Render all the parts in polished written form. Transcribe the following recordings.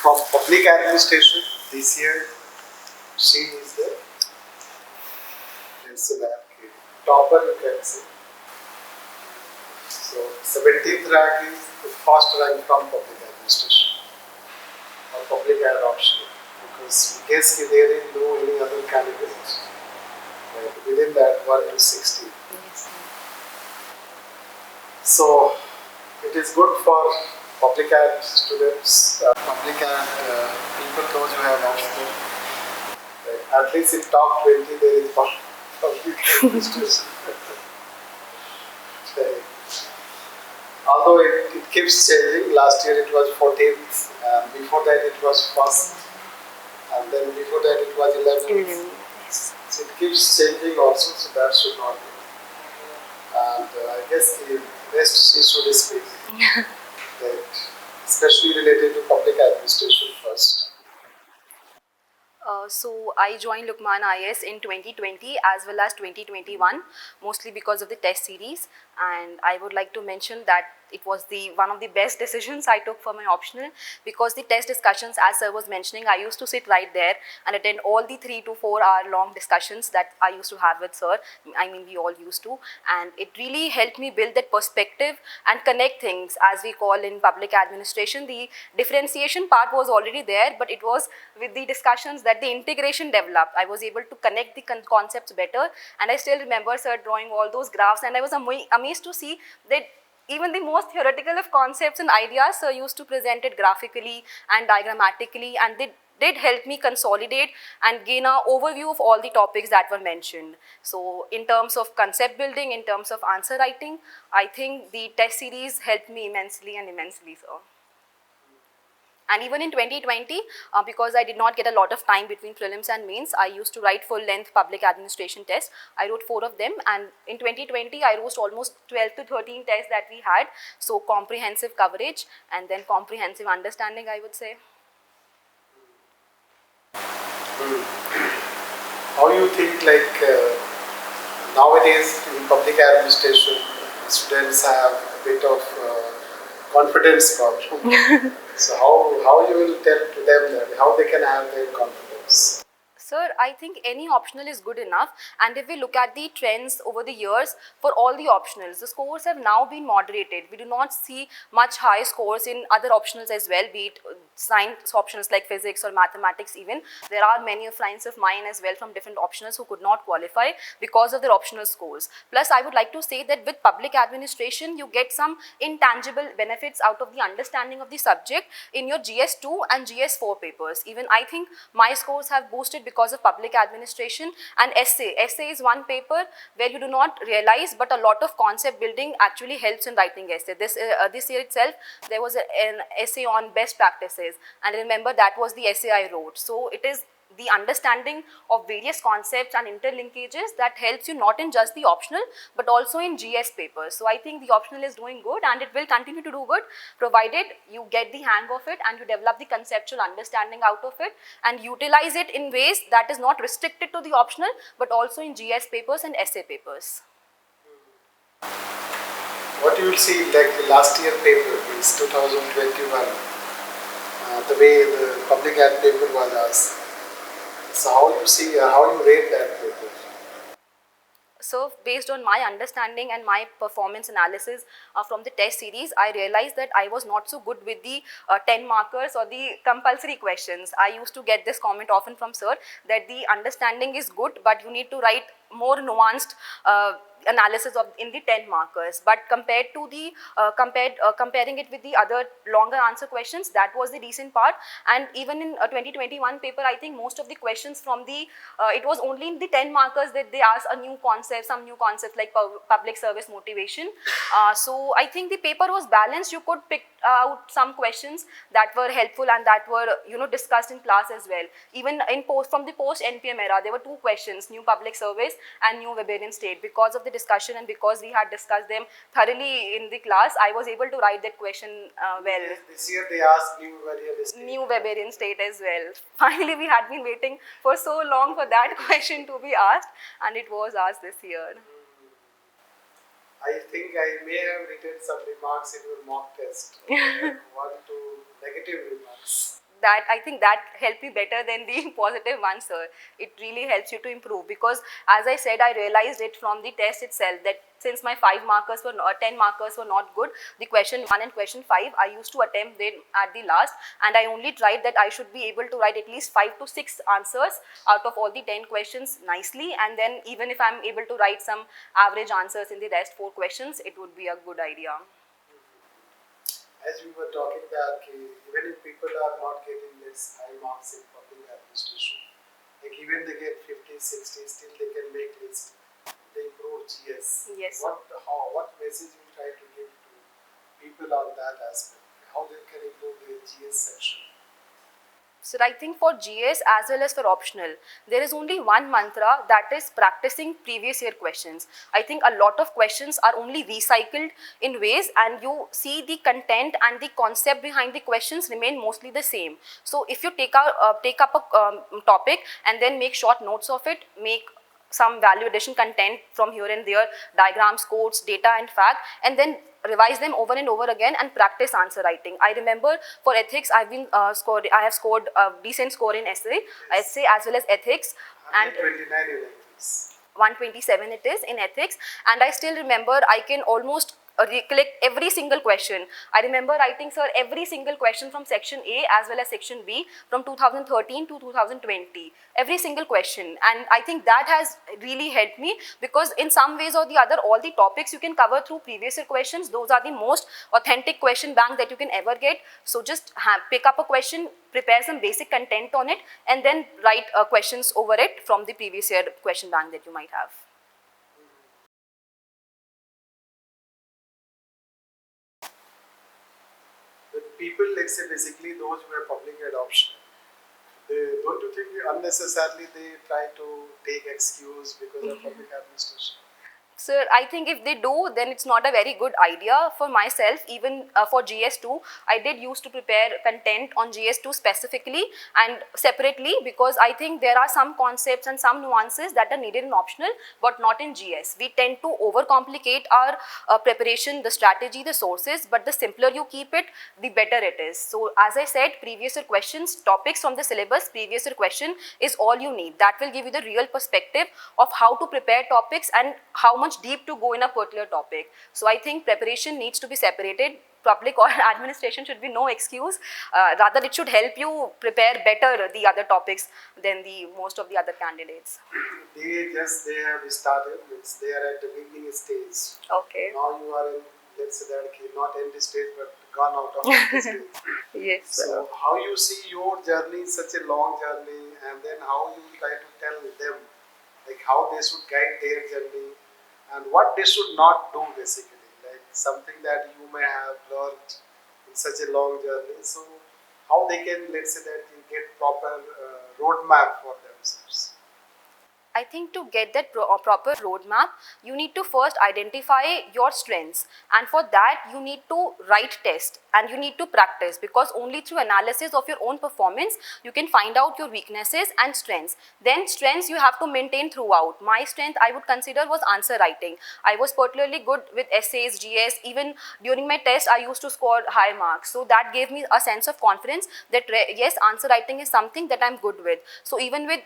From public administration, this year, she is the topper, you can say. So 17th rank is the first rank from public administration or public adoption, because we guess there is no any other candidate within that 1 to 16. Yes. So it is good for public ad students, public ad people, those who have optional. At least in top 20 there is public administration. Although it keeps changing. Last year it was 14th, and before that it was 1st, and then before that it was 11th. So it keeps changing also, so that should not be. And I guess the rest she should speak, that especially related to public administration first. So I joined Lukmaan IAS in 2020 as well as 2021, mostly because of the test series, and I would like to mention that it was one of the best decisions I took for my optional, because the test discussions, as sir was mentioning, I used to sit right there and attend all the 3 to 4 hour long discussions that I used to have with sir. I mean, we all used to, and it really helped me build that perspective and connect things, as we call in public administration. The differentiation part was already there, but it was with the discussions that the integration developed. I was able to connect the concepts better, and I still remember sir drawing all those graphs, and I was amazed to see that even the most theoretical of concepts and ideas, sir used to present it graphically and diagrammatically, and they did help me consolidate and gain an overview of all the topics that were mentioned. So in terms of concept building, in terms of answer writing, I think the test series helped me immensely, sir. And even in 2020, because I did not get a lot of time between prelims and mains, I used to write full-length public administration tests. I wrote 4 of them, and in 2020, I wrote almost 12 to 13 tests that we had. So comprehensive coverage and then comprehensive understanding, I would say. How you think, nowadays in public administration, students have a bit of confidence problem. So how you will tell to them that how they can have their confidence? Sir, I think any optional is good enough, and if we look at the trends over the years for all the optionals, the scores have now been moderated. We do not see much high scores in other optionals as well, be it science optionals like physics or mathematics even. There are many friends of mine as well from different optionals who could not qualify because of their optional scores. Plus, I would like to say that with public administration, you get some intangible benefits out of the understanding of the subject in your GS2 and GS4 papers. Even I think my scores have boosted because of public administration and essay. Essay is one paper where you do not realize, but a lot of concept building actually helps in writing essay. This year itself, there was an essay on best practices, and remember that was the essay I wrote. So it is the understanding of various concepts and interlinkages that helps you not in just the optional but also in GS papers. So I think the optional is doing good, and it will continue to do good provided you get the hang of it and you develop the conceptual understanding out of it and utilize it in ways that is not restricted to the optional but also in GS papers and essay papers. What you will see, like the last year paper is 2021, the way the public ad paper was asked. So how you see, how you rate that paper? So based on my understanding and my performance analysis from the test series, I realized that I was not so good with the 10 markers or the compulsory questions. I used to get this comment often from sir that the understanding is good, but you need to write more nuanced analysis of in the 10 markers, but compared to the comparing it with the other longer answer questions, that was the decent part. And even in 2021 paper, I think most of the questions from the it was only in the 10 markers that they asked a new concept, some new concepts like public service motivation. So I think the paper was balanced. You could pick out some questions that were helpful and that were discussed in class as well. Even in from the post NPM era, there were 2 questions, new public service and new Weberian state. Because of the discussion and because we had discussed them thoroughly in the class, I was able to write that question well. This year they asked new Weberian state as well. Finally, we had been waiting for so long for that question to be asked, and it was asked this year. I think I may have written some remarks in your mock test. 1 to negative remarks. that I think that helped me better than the positive answer. It really helps you to improve, because as I said, I realized it from the test itself that since my 5 markers were not, 10 markers were not good, the question 1 and question 5 I used to attempt them at the last, and I only tried that I should be able to write at least 5 to 6 answers out of all the 10 questions nicely, and then even if I'm able to write some average answers in the rest 4 questions, it would be a good idea. As we were talking that even if people are not getting this high marks in public administration, like even they get 50, 60, still they can make list. They improve GS. Yes. What message you try to give to people on that aspect? How they can improve their GS section? So I think for GS as well as for optional, there is only one mantra, that is practicing previous year questions. I think a lot of questions are only recycled in ways, and you see the content and the concept behind the questions remain mostly the same. So if you take up a topic and then make short notes of it, make some value addition content from here and there, diagrams, quotes, data and fact, and then revise them over and over again and practice answer writing. I remember for ethics, I have scored a decent score in essay as well as ethics, and 29 in ethics. 127 it is in ethics, and I still remember I can almost recollect every single question. I remember writing, sir, every single question from section A as well as section B from 2013 to 2020, every single question, and I think that has really helped me, because in some ways or the other, all the topics you can cover through previous year questions. Those are the most authentic question bank that you can ever get. So just pick up a question, prepare some basic content on it, and then write questions over it from the previous year question bank that you might have. People, let's say basically those who are public adoption, don't you think unnecessarily they try to take excuse because of public administration? Sir, I think if they do, then it's not a very good idea. For myself, even for GS2, I did used to prepare content on GS2 specifically and separately, because I think there are some concepts and some nuances that are needed in optional but not in GS. We tend to overcomplicate our preparation, the strategy, the sources, but the simpler you keep it, the better it is. So as I said, previous year questions, topics from the syllabus, previous year question is all you need. That will give you the real perspective of how to prepare topics and how much deep to go in a particular topic. So I think preparation needs to be separated. Public or administration should be no excuse. Rather, it should help you prepare better the other topics than the most of the other candidates. They have started. They are at the beginning stage. Okay. Now you are in, let's say that not end stage but gone out of the stage. Yes. So how you see your journey, such a long journey, and then how you try to tell them, like how they should guide their journey and what they should not do, basically, like something that you may have learned in such a long journey. So how they can, let's say that you get proper roadmap for themselves. I think to get that proper roadmap, you need to first identify your strengths, and for that you need to write tests and you need to practice, because only through analysis of your own performance you can find out your weaknesses and strengths. Then strengths you have to maintain throughout. My strength I would consider was answer writing. I was particularly good with essays, GS. Even during my test I used to score high marks, so that gave me a sense of confidence that yes, answer writing is something that I'm good with. So even with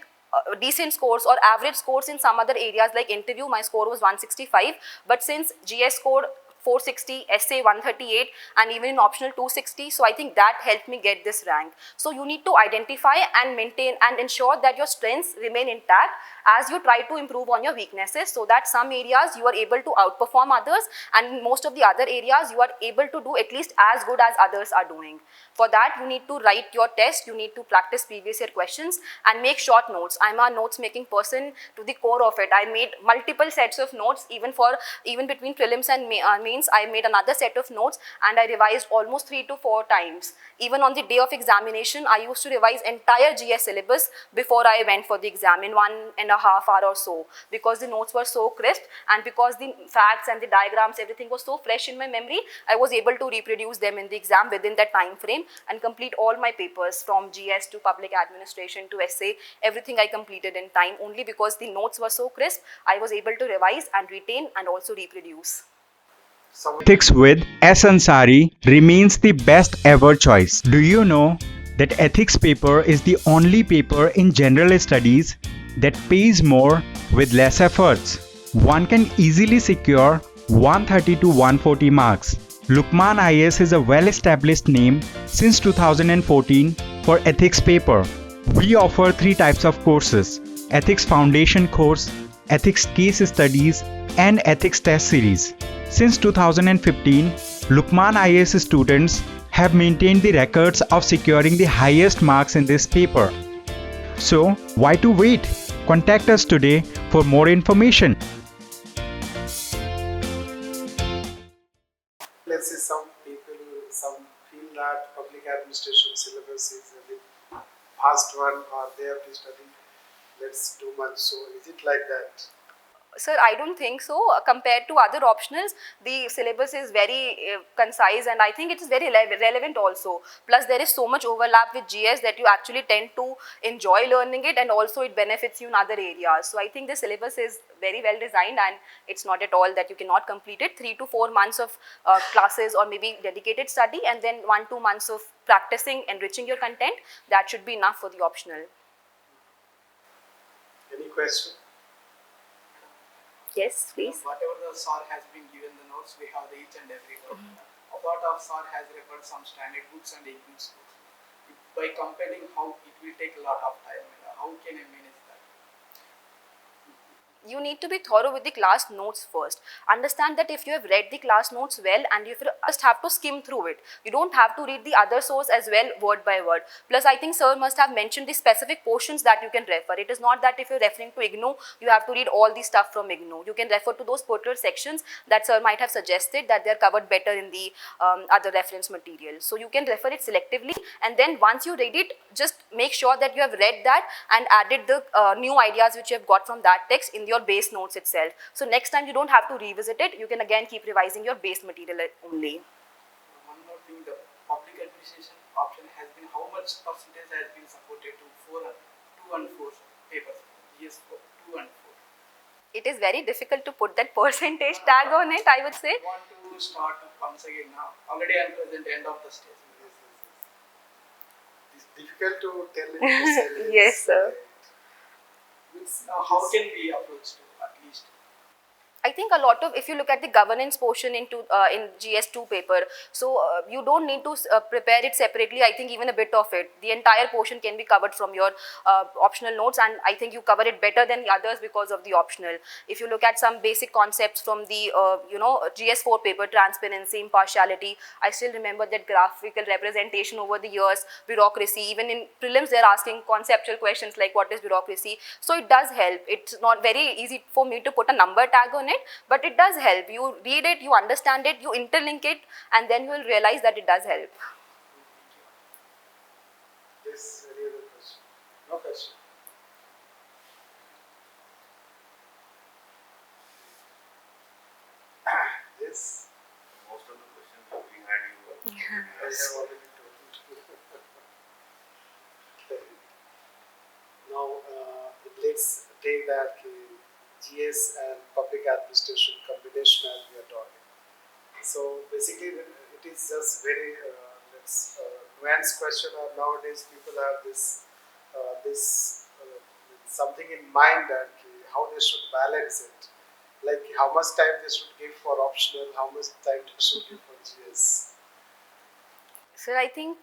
decent scores or average scores in some other areas like interview, my score was 165, but since GS scored 460, essay 138, and even in optional 260, so I think that helped me get this rank. So you need to identify and maintain and ensure that your strengths remain intact as you try to improve on your weaknesses, so that some areas you are able to outperform others, and most of the other areas you are able to do at least as good as others are doing. For that you need to write your test, you need to practice previous year questions and make short notes. I'm a notes making person to the core of it. I made multiple sets of notes, even between prelims and mains. I made another set of notes and I revised almost 3 to 4 times. Even on the day of examination, I used to revise entire GS syllabus before I went for the exam in 1.5 hours or so, because the notes were so crisp and because the facts and the diagrams, everything was so fresh in my memory, I was able to reproduce them in the exam within that time frame and complete all my papers from GS to public administration to essay. Everything I completed in time only because the notes were so crisp. I was able to revise and retain and also reproduce. Ethics with S. Ansari remains the best ever choice. Do you know that ethics paper is the only paper in general studies that pays more with less efforts. One can easily secure 130 to 140 marks. Lukmaan IAS is a well-established name since 2014 for ethics paper. We offer 3 types of courses: Ethics Foundation course, Ethics Case Studies, and Ethics Test Series. Since 2015, Lukmaan IAS students have maintained the records of securing the highest marks in this paper. So, why to wait? Contact us today for more information. Let's say some feel that public administration syllabus is a bit fast one, or they have to study let's too much. So is it like that? Sir, I don't think so. Compared to other optionals, the syllabus is very concise, and I think it is very relevant also. Plus, there is so much overlap with GS that you actually tend to enjoy learning it, and also it benefits you in other areas. So I think the syllabus is very well designed, and it's not at all that you cannot complete it. 3 to 4 months of classes or maybe dedicated study, and then 1-2 months of practicing, enriching your content. That should be enough for the optional. Any question? Yes, please. Whatever the SAR has been given the notes, we have the each and every one. A part of SAR has referred some standard books and equals books. By comparing how it will take a lot of time, how can I manage that? You need to be thorough with the class notes first. Understand that if you have read the class notes well, and you just have to skim through it. You don't have to read the other source as well word by word. Plus, I think sir must have mentioned the specific portions that you can refer. It is not that if you're referring to IGNOU, you have to read all the stuff from IGNOU. You can refer to those particular sections that sir might have suggested that they're covered better in the other reference material. So you can refer it selectively, and then once you read it, just make sure that you have read that and added the new ideas which you have got from that text in your base notes itself. So next time you don't have to revisit it, you can again keep revising your base material only. One more thing, the public administration option has been, how much percentage has been supported to 2 and 4 papers? Yes, 2 and 4. It is very difficult to put that percentage tag on it, I would say. I want to start once again now. Already I am present end of the stage. It's difficult to tell in this. Yes, sir. Now, how can we approach to at least? I think a lot of, if you look at the governance portion in GS2 paper, so you don't need to prepare it separately. I think even a bit of it, the entire portion can be covered from your optional notes, and I think you cover it better than the others because of the optional. If you look at some basic concepts from the GS4 paper, transparency, impartiality, I still remember that graphical representation over the years, bureaucracy. Even in prelims, they're asking conceptual questions like what is bureaucracy. So it does help. It's not very easy for me to put a number tag on it, but it does help. You read it, you understand it, you interlink it, and then you will realize that it does help. Yes, any other question? No question. Yes. Most of the questions that we had, you I have already told. Now, let's take that GS and public administration combination as we are talking. So basically, it is just very nuanced question. Nowadays, people have this something in mind that how they should balance it. Like how much time they should give for optional, how much time they should give for GS. So I think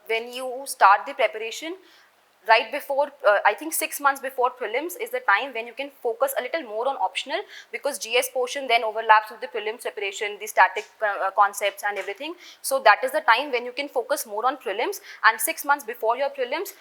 when you start the preparation, right before, I think 6 months before prelims is the time when you can focus a little more on optional, because GS portion then overlaps with the prelims preparation, the static concepts and everything. So that is the time when you can focus more on prelims, and 6 months before your prelims,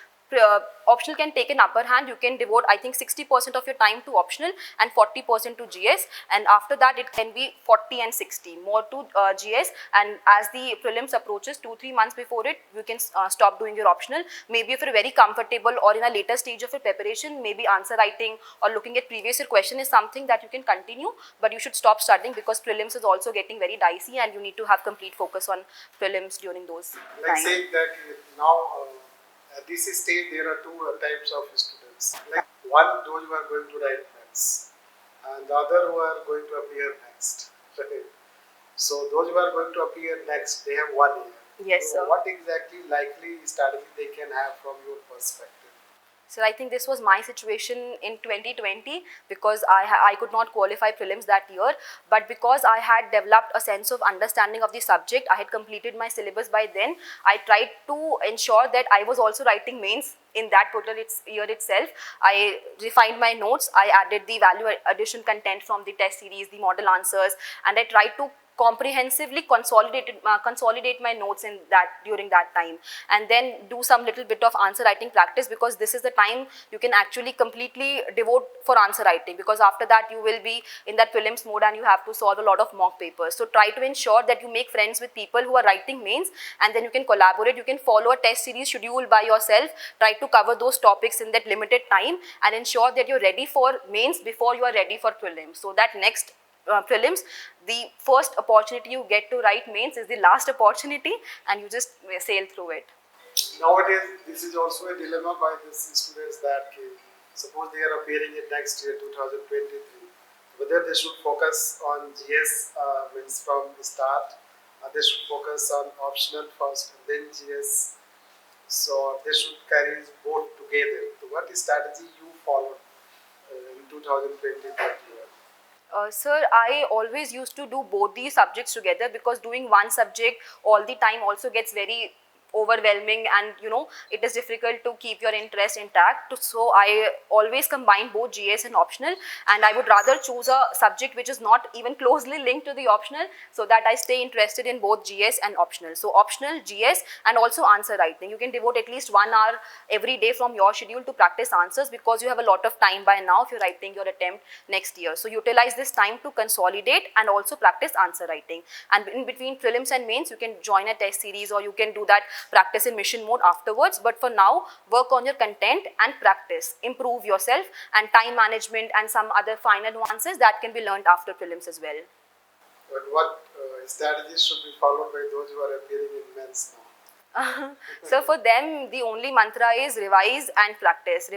optional can take an upper hand. You can devote, I think, 60% of your time to optional and 40% to GS, and after that it can be 40 and 60, more to GS, and as the prelims approaches 2-3 months before it, you can stop doing your optional. Maybe if you're very comfortable or in a later stage of your preparation, maybe answer writing or looking at previous year question is something that you can continue, but you should stop studying because prelims is also getting very dicey and you need to have complete focus on prelims during those Like times. saying that now at this stage there are two types of students. Like one, those who are going to write maths, and the other who are going to appear next. So those who are going to appear next, they have 1 year. Yes, So sir. what exactly likely strategy they can have from your perspective? So I think this was my situation in 2020 because I could not qualify prelims that year, but because I had developed a sense of understanding of the subject, I had completed my syllabus by then. I tried to ensure that I was also writing mains in that particular year itself. I refined my notes, I added the value addition content from the test series, the model answers, and I tried to comprehensively consolidate my notes in that during that time, and then do some little bit of answer writing practice, because this is the time you can actually completely devote for answer writing, because after that you will be in that prelims mode and you have to solve a lot of mock papers. So try to ensure that you make friends with people who are writing mains, and then you can collaborate, you can follow a test series schedule by yourself, try to cover those topics in that limited time, and ensure that you're ready for mains before you are ready for prelims, so that next prelims, the first opportunity you get to write mains is the last opportunity, and you just sail through it. Nowadays, this is also a dilemma by the students that suppose they are appearing in next year 2023, whether they should focus on GS means from the start, they should focus on optional first and then GS. So they should carry both together. So what strategy you followed in 2020 that year? Sir, I always used to do both these subjects together, because doing one subject all the time also gets very overwhelming, and it is difficult to keep your interest intact. So I always combine both GS and optional, and I would rather choose a subject which is not even closely linked to the optional, so that I stay interested in both GS and optional. So optional, GS, and also answer writing. You can devote at least 1 hour every day from your schedule to practice answers, because you have a lot of time by now if you're writing your attempt next year. So utilize this time to consolidate and also practice answer writing. And in between prelims and mains, you can join a test series, or you can do that practice in mission mode afterwards. But for now, work on your content and practice, improve yourself, and time management and some other finer nuances that can be learned after prelims as well. But what strategies should be followed by those who are appearing in men's now? So for them, the only mantra is revise and practice,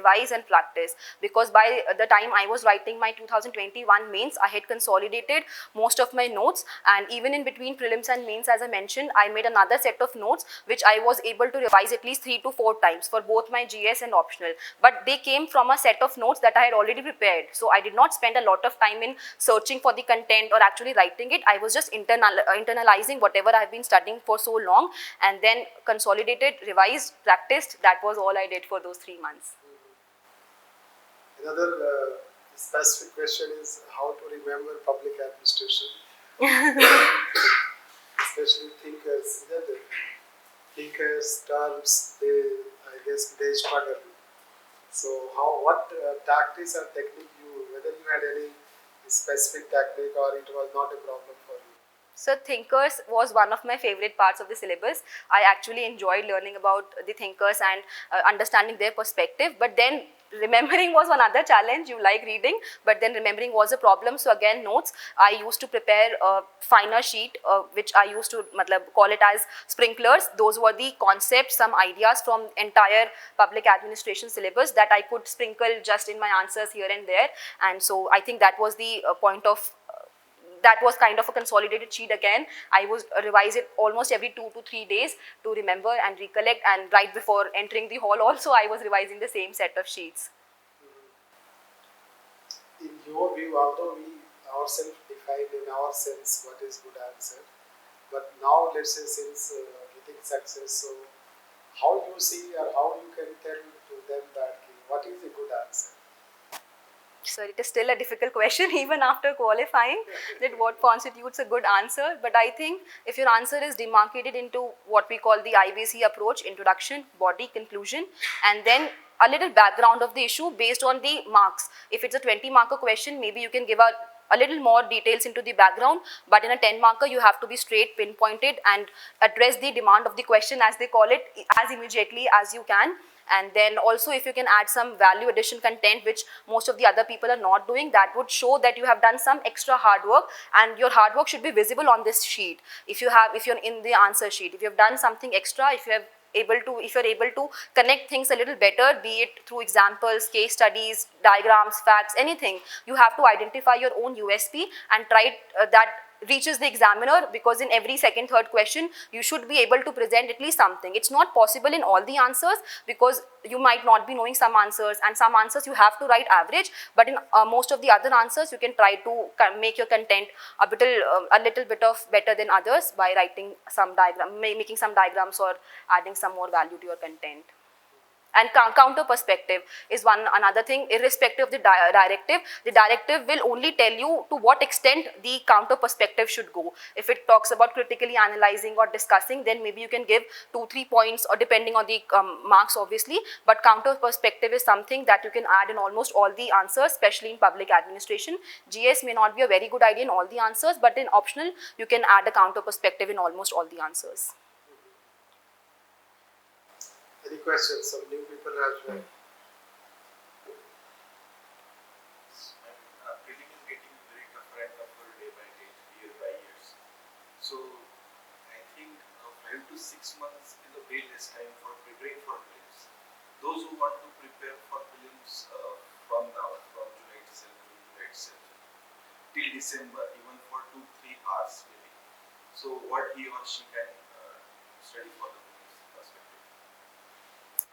because by the time I was writing my 2021 mains, I had consolidated most of my notes, and even in between prelims and mains, as I mentioned, I made another set of notes which I was able to revise at least 3 to 4 times for both my GS and optional, but they came from a set of notes that I had already prepared. So I did not spend a lot of time in searching for the content or actually writing it. I was just internalizing whatever I have been studying for so long, and then consolidated, revised, practiced. That was all I did for those 3 months. Another specific question is how to remember public administration, especially thinkers. Thinkers, terms, I guess they struggle. So what tactics or technique whether you had any specific technique or it was not a problem for you? So thinkers was one of my favorite parts of the syllabus. I actually enjoyed learning about the thinkers and understanding their perspective. But then remembering was another challenge. You like reading, but then remembering was a problem. So again, notes. I used to prepare a finer sheet, which I used to call it as sprinklers. Those were the concepts, some ideas from entire public administration syllabus that I could sprinkle just in my answers here and there. And so I think that was the point of that was kind of a consolidated sheet again. I was revise it almost every 2 to 3 days to remember and recollect, and right before entering the hall also I was revising the same set of sheets. In your view, although we ourselves define in our sense what is good answer, but now let's say since getting success, so how you see or how you can tell to them that what is a good answer? So it is still a difficult question even after qualifying, that what constitutes a good answer. But I think if your answer is demarcated into what we call the IBC approach, introduction, body, conclusion, and then a little background of the issue based on the marks. If it's a 20 marker question, maybe you can give a little more details into the background, but in a 10 marker you have to be straight, pinpointed, and address the demand of the question, as they call it, as immediately as you can. And then also if you can add some value addition content which most of the other people are not doing, that would show that you have done some extra hard work, and your hard work should be visible on this sheet. If you're in the answer sheet, if you have done something extra, if you're able to connect things a little better, be it through examples, case studies, diagrams, facts, anything, you have to identify your own USP and try that reaches the examiner, because in every second, third question, you should be able to present at least something. It's not possible in all the answers because you might not be knowing some answers, and some answers you have to write average, but in most of the other answers, you can try to make your content a little bit of better than others by writing some diagram, making some diagrams or adding some more value to your content. And counter perspective is another thing. Irrespective of the directive will only tell you to what extent the counter perspective should go. If it talks about critically analyzing or discussing, then maybe you can give 2-3 points, or depending on the marks obviously, but counter perspective is something that you can add in almost all the answers, especially in public administration. GS may not be a very good idea in all the answers, but in optional, you can add a counter perspective in almost all the answers. Any questions? Some new people have joined. Prelim is getting very tougher and tougher day by day, year by year. So I think 5 to 6 months is a very less time for preparing for prelims. Those who want to prepare for prelims from now, from July itself to July itself, till December, even for 2-3 hours maybe. So what he or she can study for the prelims perspective.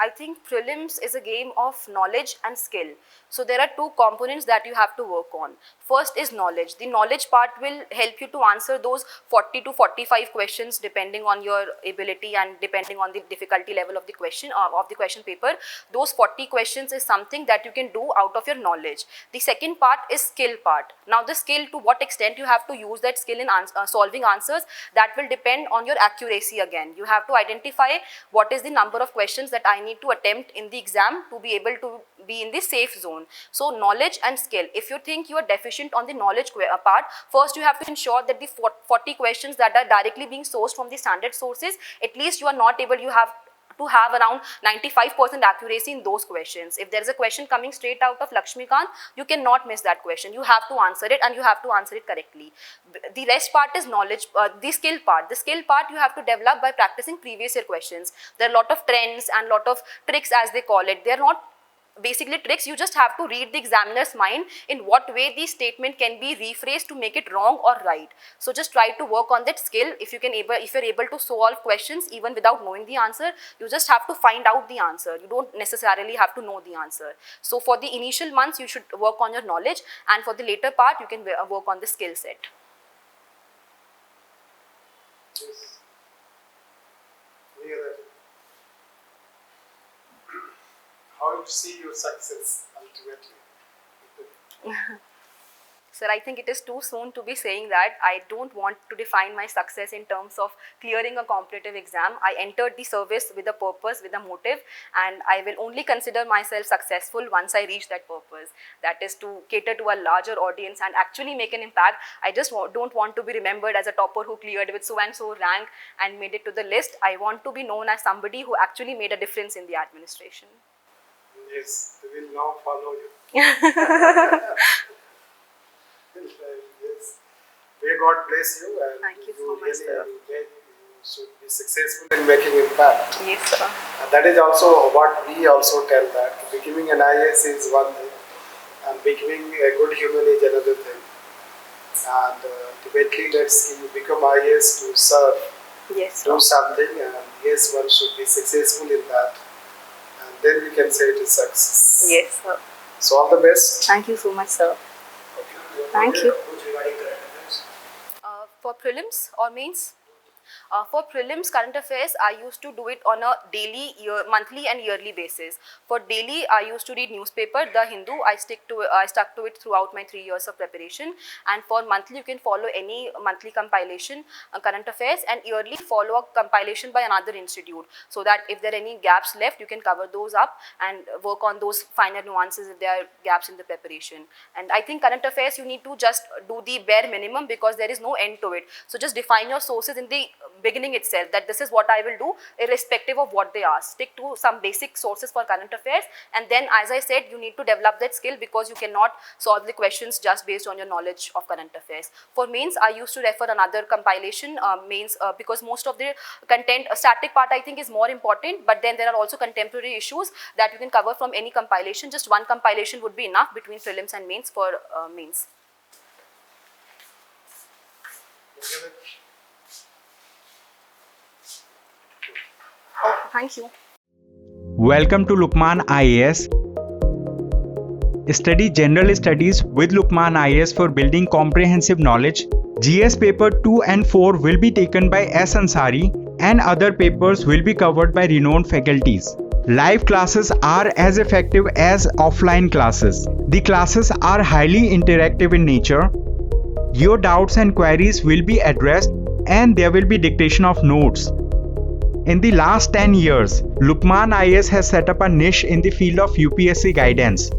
I think prelims is a game of knowledge and skill. So there are two components that you have to work on. First is knowledge. The knowledge part will help you to answer those 40 to 45 questions depending on your ability and depending on the difficulty level of the question paper. Those 40 questions is something that you can do out of your knowledge. The second part is skill part. Now the skill, to what extent you have to use that skill in solving answers, that will depend on your accuracy again. You have to identify what is the number of questions that I need to attempt in the exam to be able to be in the safe zone. So knowledge and skill. If you think you are deficient on the knowledge part, first you have to ensure that the 40 questions that are directly being sourced from the standard sources, at least you are not able, you have to have around 95% accuracy in those questions. If there is a question coming straight out of Lakshmikant, you cannot miss that question. You have to answer it, and you have to answer it correctly. The rest part is knowledge, the skill part. The skill part you have to develop by practicing previous year questions. There are a lot of trends and lot of tricks, as they call it. They are not basically tricks. You just have to read the examiner's mind in what way the statement can be rephrased to make it wrong or right. So just try to work on that skill. If you're able to solve questions even without knowing the answer, you just have to find out the answer. You don't necessarily have to know the answer. So for the initial months, you should work on your knowledge, and for the later part, you can work on the skill set. Yes. Any other? How you see your success ultimately? Sir, I think it is too soon to be saying that. I don't want to define my success in terms of clearing a competitive exam. I entered the service with a purpose, with a motive, and I will only consider myself successful once I reach that purpose. That is to cater to a larger audience and actually make an impact. I just don't want to be remembered as a topper who cleared with so and so rank and made it to the list. I want to be known as somebody who actually made a difference in the administration. Yes, we will now follow you. Yes. May God bless you, and Thank you so much, sir. You should be successful in making impact. Yes, sir. And that is also what we also tell, that becoming an IAS is one thing, and becoming a good human is another thing. And ultimately, let's become IAS to serve, Yes, sir. do something, and yes, one should be successful in that. And then we can say it is success. Yes, sir. So all the best. Thank you so much, sir. Thank you. Regarding current affairs. For prelims or mains? For prelims current affairs, I used to do it on a daily, monthly and yearly basis. For daily, I used to read newspaper, The Hindu. I stuck to it throughout my 3 years of preparation. And for monthly, you can follow any monthly compilation, current affairs, and yearly follow a compilation by another institute. So that if there are any gaps left, you can cover those up and work on those finer nuances if there are gaps in the preparation. And I think current affairs, you need to just do the bare minimum because there is no end to it. So just define your sources in the beginning itself, that this is what I will do irrespective of what they ask. Stick to some basic sources for current affairs, and then, as I said, you need to develop that skill because you cannot solve the questions just based on your knowledge of current affairs. For mains, I used to refer another compilation, mains, because most of the content, static part I think is more important, but then there are also contemporary issues that you can cover from any compilation. Just one compilation would be enough between prelims and mains for mains. give it. Oh, thank you. Welcome to Lukmaan IAS. Study General Studies with Lukmaan IAS for building comprehensive knowledge. GS paper 2 and 4 will be taken by S. Ansari and other papers will be covered by renowned faculties. Live classes are as effective as offline classes. The classes are highly interactive in nature. Your doubts and queries will be addressed and there will be dictation of notes. In the last 10 years, Lukmaan IAS has set up a niche in the field of UPSC guidance.